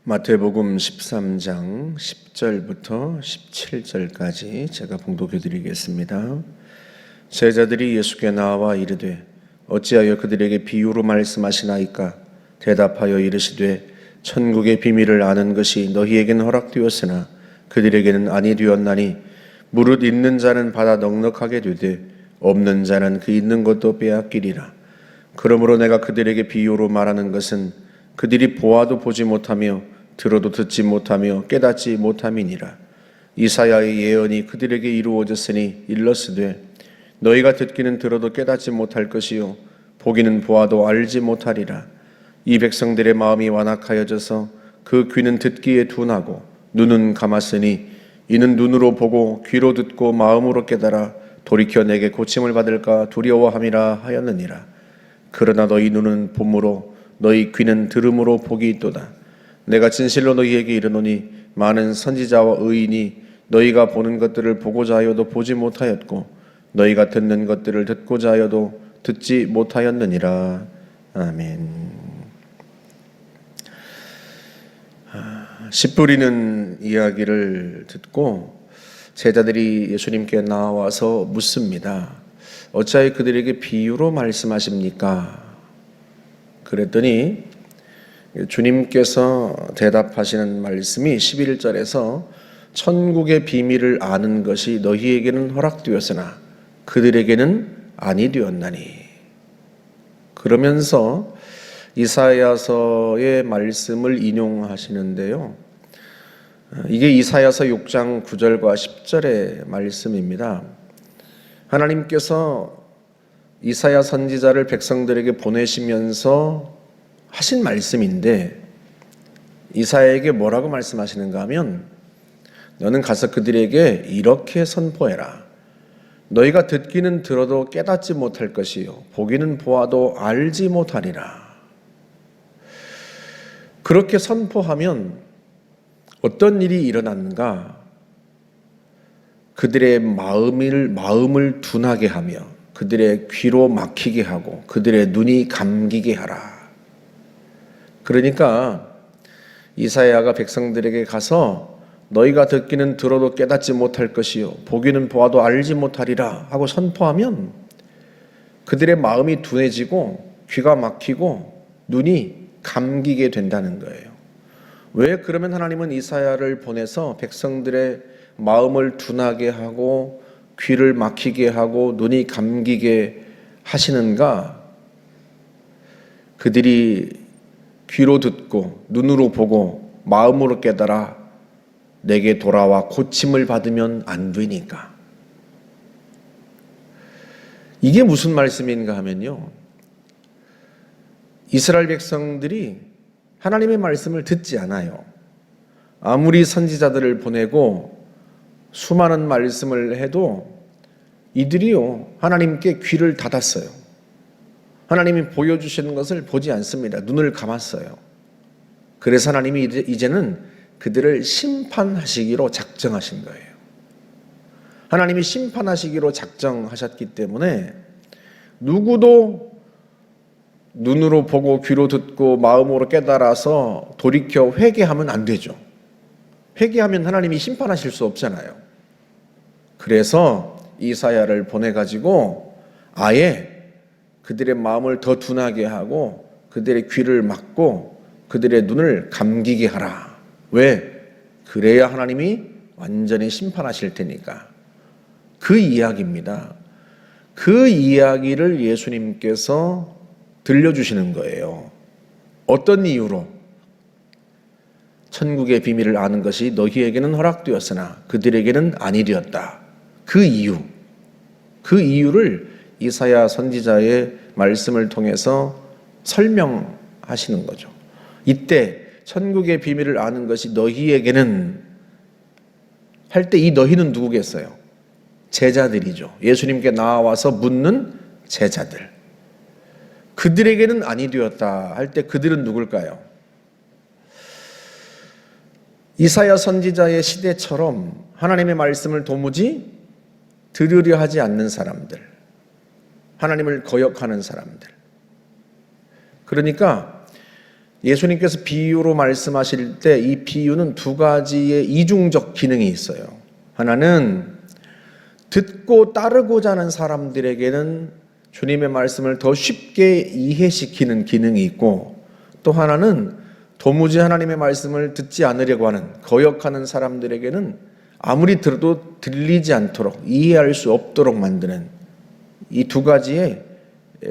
마태복음 13장 10절부터 17절까지 제가 봉독해 드리겠습니다. 제자들이 예수께 나와 이르되 어찌하여 그들에게 비유로 말씀하시나이까? 대답하여 이르시되 천국의 비밀을 아는 것이 너희에게는 허락되었으나 그들에게는 아니 되었나니 무릇 있는 자는 받아 넉넉하게 되되 없는 자는 그 있는 것도 빼앗기리라. 그러므로 내가 그들에게 비유로 말하는 것은 그들이 보아도 보지 못하며 들어도 듣지 못하며 깨닫지 못함이니라. 이사야의 예언이 그들에게 이루어졌으니 일렀으되 너희가 듣기는 들어도 깨닫지 못할 것이요 보기는 보아도 알지 못하리라. 이 백성들의 마음이 완악하여져서 그 귀는 듣기에 둔하고 눈은 감았으니 이는 눈으로 보고 귀로 듣고 마음으로 깨달아 돌이켜 내게 고침을 받을까 두려워함이라 하였느니라. 그러나 너희 눈은 봄으로 너희 귀는 들음으로 복이 있도다. 내가 진실로 너희에게 이르노니 많은 선지자와 의인이 너희가 보는 것들을 보고자 하여도 보지 못하였고 너희가 듣는 것들을 듣고자 하여도 듣지 못하였느니라. 아멘. 씨 뿌리는 이야기를 듣고 제자들이 예수님께 나와서 묻습니다. 어찌하여 그들에게 비유로 말씀하십니까? 그랬더니 주님께서 대답하시는 말씀이 11절에서 천국의 비밀을 아는 것이 너희에게는 허락되었으나 그들에게는 아니 되었나니, 그러면서 이사야서의 말씀을 인용하시는데요. 이게 이사야서 6장 9절과 10절의 말씀입니다. 하나님께서 이사야 선지자를 백성들에게 보내시면서 하신 말씀인데 이사야에게 뭐라고 말씀하시는가 하면 너는 가서 그들에게 이렇게 선포해라. 너희가 듣기는 들어도 깨닫지 못할 것이요 보기는 보아도 알지 못하리라. 그렇게 선포하면 어떤 일이 일어났는가? 그들의 마음을 둔하게 하며 그들의 귀로 막히게 하고 그들의 눈이 감기게 하라. 그러니까 이사야가 백성들에게 가서 너희가 듣기는 들어도 깨닫지 못할 것이요 보기는 보아도 알지 못하리라 하고 선포하면 그들의 마음이 둔해지고 귀가 막히고 눈이 감기게 된다는 거예요. 왜 그러면 하나님은 이사야를 보내서 백성들의 마음을 둔하게 하고 귀를 막히게 하고 눈이 감기게 하시는가? 그들이 귀로 듣고 눈으로 보고 마음으로 깨달아 내게 돌아와 고침을 받으면 안 되니까. 이게 무슨 말씀인가 하면요, 이스라엘 백성들이 하나님의 말씀을 듣지 않아요. 아무리 선지자들을 보내고 수많은 말씀을 해도 이들이요 하나님께 귀를 닫았어요. 하나님이 보여주시는 것을 보지 않습니다. 눈을 감았어요. 그래서 하나님이 이제는 그들을 심판하시기로 작정하신 거예요. 하나님이 심판하시기로 작정하셨기 때문에 누구도 눈으로 보고 귀로 듣고 마음으로 깨달아서 돌이켜 회개하면 안 되죠. 회개하면 하나님이 심판하실 수 없잖아요. 그래서 이사야를 보내가지고 아예 그들의 마음을 더 둔하게 하고 그들의 귀를 막고 그들의 눈을 감기게 하라. 왜? 그래야 하나님이 완전히 심판하실 테니까. 그 이야기입니다. 그 이야기를 예수님께서 들려주시는 거예요. 어떤 이유로? 천국의 비밀을 아는 것이 너희에게는 허락되었으나 그들에게는 아니 되었다. 그 이유를 이사야 선지자의 말씀을 통해서 설명하시는 거죠. 이때 천국의 비밀을 아는 것이 너희에게는 할 때 이 너희는 누구겠어요? 제자들이죠. 예수님께 나와서 묻는 제자들. 그들에게는 아니 되었다 할 때 그들은 누굴까요? 이사야 선지자의 시대처럼 하나님의 말씀을 도무지 들으려 하지 않는 사람들, 하나님을 거역하는 사람들. 그러니까 예수님께서 비유로 말씀하실 때 이 비유는 두 가지의 이중적 기능이 있어요. 하나는 듣고 따르고자 하는 사람들에게는 주님의 말씀을 더 쉽게 이해시키는 기능이 있고, 또 하나는 도무지 하나님의 말씀을 듣지 않으려고 하는, 거역하는 사람들에게는 아무리 들어도 들리지 않도록, 이해할 수 없도록 만드는 이 두 가지의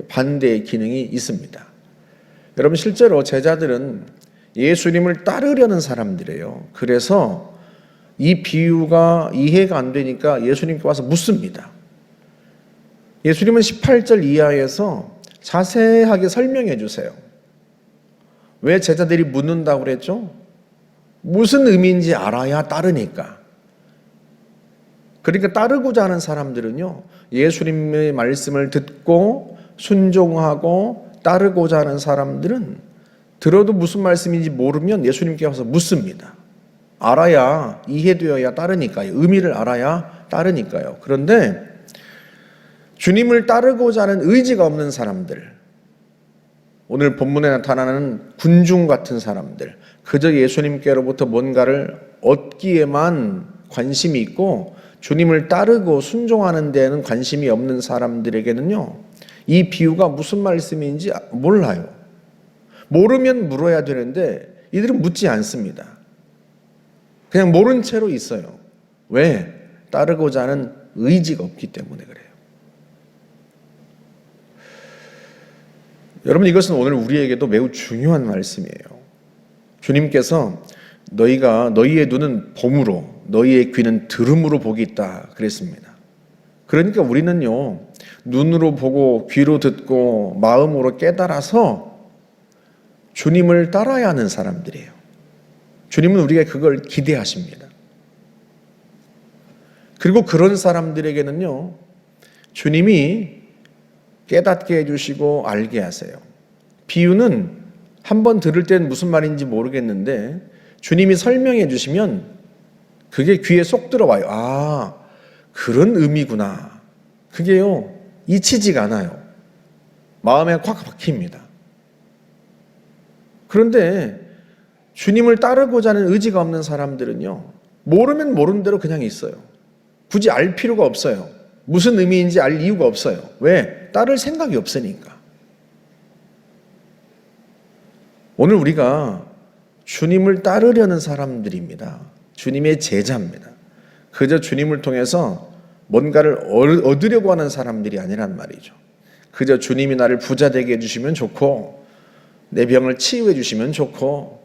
반대의 기능이 있습니다. 여러분, 실제로 제자들은 예수님을 따르려는 사람들이에요. 그래서 이 비유가 이해가 안 되니까 예수님께 와서 묻습니다. 예수님은 18절 이하에서 자세하게 설명해 주세요. 왜 제자들이 묻는다고 그랬죠? 무슨 의미인지 알아야 따르니까. 그러니까 따르고자 하는 사람들은요, 예수님의 말씀을 듣고 순종하고 따르고자 하는 사람들은 들어도 무슨 말씀인지 모르면 예수님께 와서 묻습니다. 알아야, 이해되어야 따르니까요. 의미를 알아야 따르니까요. 그런데 주님을 따르고자 하는 의지가 없는 사람들, 오늘 본문에 나타나는 군중 같은 사람들, 그저 예수님께로부터 뭔가를 얻기에만 관심이 있고 주님을 따르고 순종하는 데에는 관심이 없는 사람들에게는요, 이 비유가 무슨 말씀인지 몰라요. 모르면 물어야 되는데 이들은 묻지 않습니다. 그냥 모른 채로 있어요. 왜? 따르고자 하는 의지가 없기 때문에 그래요. 여러분, 이것은 오늘 우리에게도 매우 중요한 말씀이에요. 주님께서 너희가 너희의 눈은 봄으로 너희의 귀는 들음으로 복이 있다 그랬습니다. 그러니까 우리는요, 눈으로 보고 귀로 듣고 마음으로 깨달아서 주님을 따라야 하는 사람들이에요. 주님은 우리가 그걸 기대하십니다. 그리고 그런 사람들에게는요, 주님이 깨닫게 해주시고 알게 하세요. 비유는 한번 들을 땐 무슨 말인지 모르겠는데 주님이 설명해 주시면 그게 귀에 쏙 들어와요. 아, 그런 의미구나. 그게요, 잊히지가 않아요. 마음에 콱 박힙니다. 그런데 주님을 따르고자 하는 의지가 없는 사람들은요, 모르면 모르는 대로 그냥 있어요. 굳이 알 필요가 없어요. 무슨 의미인지 알 이유가 없어요. 왜? 따를 생각이 없으니까. 오늘 우리가 주님을 따르려는 사람들입니다. 주님의 제자입니다. 그저 주님을 통해서 뭔가를 얻으려고 하는 사람들이 아니란 말이죠. 그저 주님이 나를 부자 되게 해주시면 좋고, 내 병을 치유해 주시면 좋고,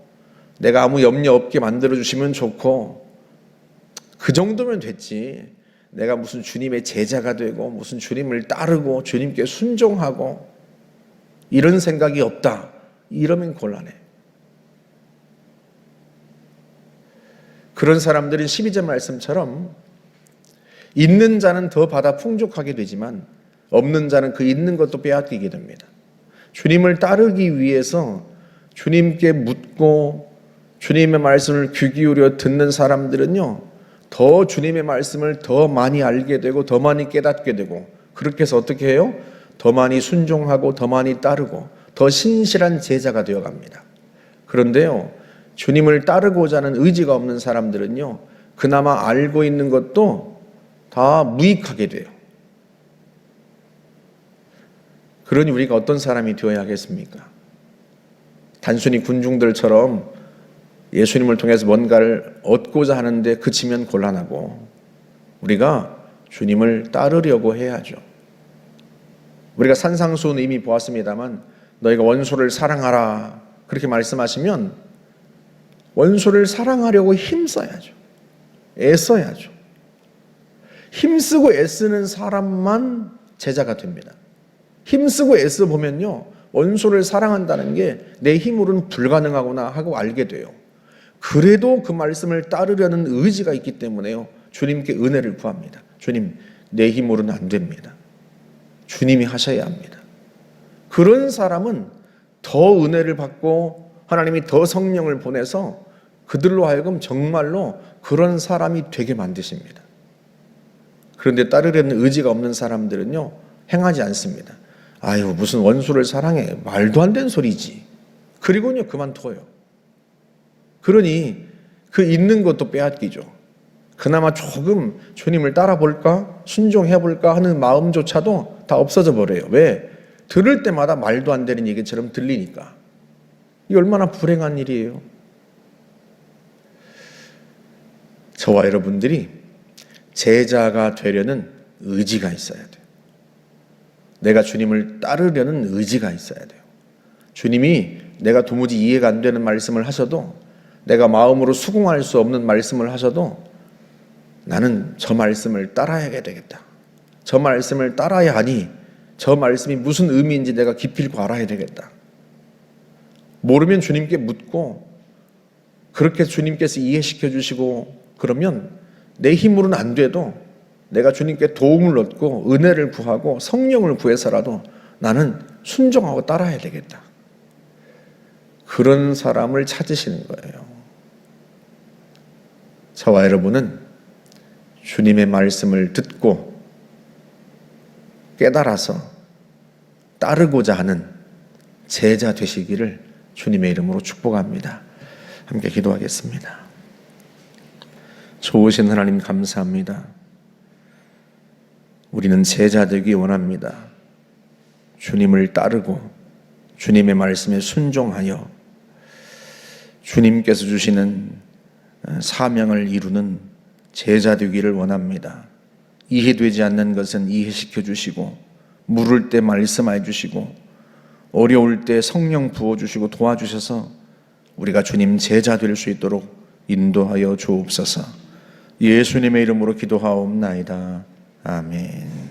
내가 아무 염려 없게 만들어 주시면 좋고, 그 정도면 됐지. 내가 무슨 주님의 제자가 되고 무슨 주님을 따르고 주님께 순종하고 이런 생각이 없다. 이러면 곤란해. 그런 사람들은 12절 말씀처럼 있는 자는 더 받아 풍족하게 되지만 없는 자는 그 있는 것도 빼앗기게 됩니다. 주님을 따르기 위해서 주님께 묻고 주님의 말씀을 귀 기울여 듣는 사람들은요, 더 주님의 말씀을 더 많이 알게 되고 더 많이 깨닫게 되고, 그렇게 해서 어떻게 해요? 더 많이 순종하고 더 많이 따르고 더 신실한 제자가 되어갑니다. 그런데요, 주님을 따르고자 하는 의지가 없는 사람들은요, 그나마 알고 있는 것도 다 무익하게 돼요. 그러니 우리가 어떤 사람이 되어야 하겠습니까? 단순히 군중들처럼 예수님을 통해서 뭔가를 얻고자 하는데 그치면 곤란하고, 우리가 주님을 따르려고 해야죠. 우리가 산상수훈 이미 보았습니다만 너희가 원수를 사랑하라 그렇게 말씀하시면 원수를 사랑하려고 힘써야죠. 애써야죠. 힘쓰고 애쓰는 사람만 제자가 됩니다. 힘쓰고 애써 보면요, 원수를 사랑한다는 게 내 힘으로는 불가능하구나 하고 알게 돼요. 그래도 그 말씀을 따르려는 의지가 있기 때문에요, 주님께 은혜를 구합니다. 주님, 내 힘으로는 안 됩니다. 주님이 하셔야 합니다. 그런 사람은 더 은혜를 받고 하나님이 더 성령을 보내서 그들로 하여금 정말로 그런 사람이 되게 만드십니다. 그런데 따르려는 의지가 없는 사람들은요, 행하지 않습니다. 아유, 무슨 원수를 사랑해. 말도 안 되는 소리지. 그리고는요 그만둬요. 그러니 그 있는 것도 빼앗기죠. 그나마 조금 주님을 따라볼까 순종해볼까 하는 마음조차도 다 없어져 버려요. 왜? 들을 때마다 말도 안 되는 얘기처럼 들리니까. 이게 얼마나 불행한 일이에요. 저와 여러분들이 제자가 되려는 의지가 있어야 돼요. 내가 주님을 따르려는 의지가 있어야 돼요. 주님이 내가 도무지 이해가 안 되는 말씀을 하셔도, 내가 마음으로 수긍할 수 없는 말씀을 하셔도 나는 저 말씀을 따라야 되겠다. 저 말씀을 따라야 하니 저 말씀이 무슨 의미인지 내가 깊이 읽고 알아야 되겠다. 모르면 주님께 묻고 그렇게 주님께서 이해시켜 주시고 그러면 내 힘으로는 안 돼도 내가 주님께 도움을 얻고 은혜를 구하고 성령을 구해서라도 나는 순종하고 따라야 되겠다. 그런 사람을 찾으시는 거예요. 저와 여러분은 주님의 말씀을 듣고 깨달아서 따르고자 하는 제자 되시기를 주님의 이름으로 축복합니다. 함께 기도하겠습니다. 좋으신 하나님 감사합니다. 우리는 제자 되기 원합니다. 주님을 따르고 주님의 말씀에 순종하여 주님께서 주시는 사명을 이루는 제자 되기를 원합니다. 이해되지 않는 것은 이해시켜 주시고, 물을 때 말씀해 주시고, 어려울 때 성령 부어 주시고 도와주셔서 우리가 주님 제자 될 수 있도록 인도하여 주옵소서. 예수님의 이름으로 기도하옵나이다. 아멘.